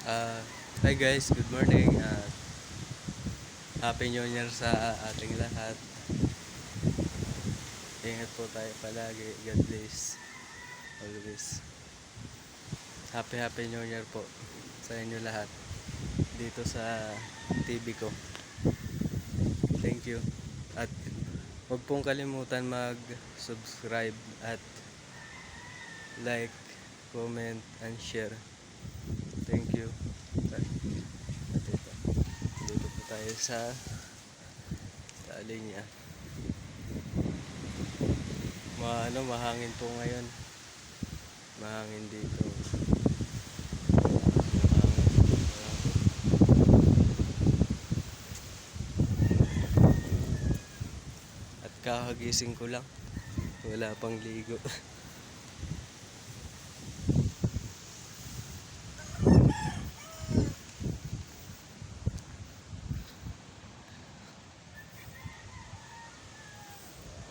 Uh, Hi guys, good morning. Happy New Year sa ating lahat. Ingat po tayo palagi. God bless. Always. Happy New Year po sa inyo lahat. Dito sa TV ko. Thank you. At huwag pong kalimutan mag-subscribe at like, comment, and share. Thank you. At ito. Dito po tayo sa linya. Mahangin po ngayon. Mahangin dito. At kakagising ko lang. Wala pang ligo.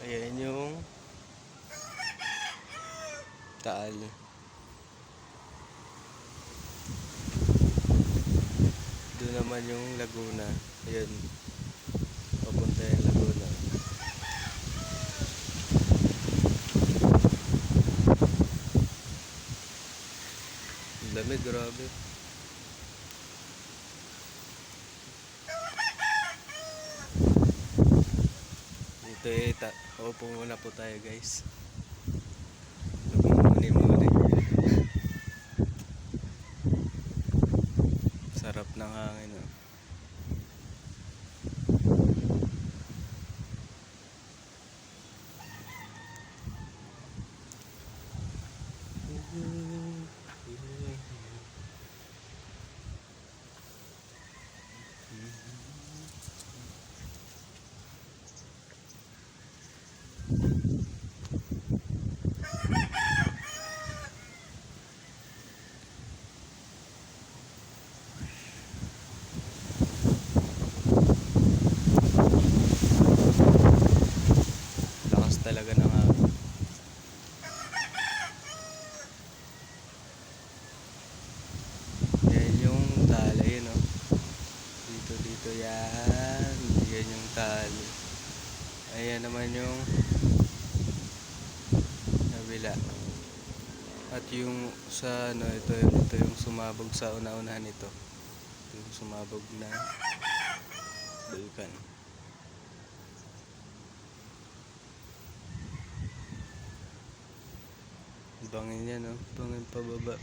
Ayan yung Taal. Doon naman yung Laguna. Ayan. Papunta yung Laguna. Lamig, grabe. Dito upo muna po tayo guys. Muni-muni. Sarap ng hangin. Oh. Lakas talaga ng hangin. Yan yung Taal. Ayun oh. Dito yan. Yan yung Taal. Ayan naman yung kabila. At yung sa ito yung sumabog sa una-unahan nito. Yung sumabog na bulkan. Bangin yan, no? Bangin pababa.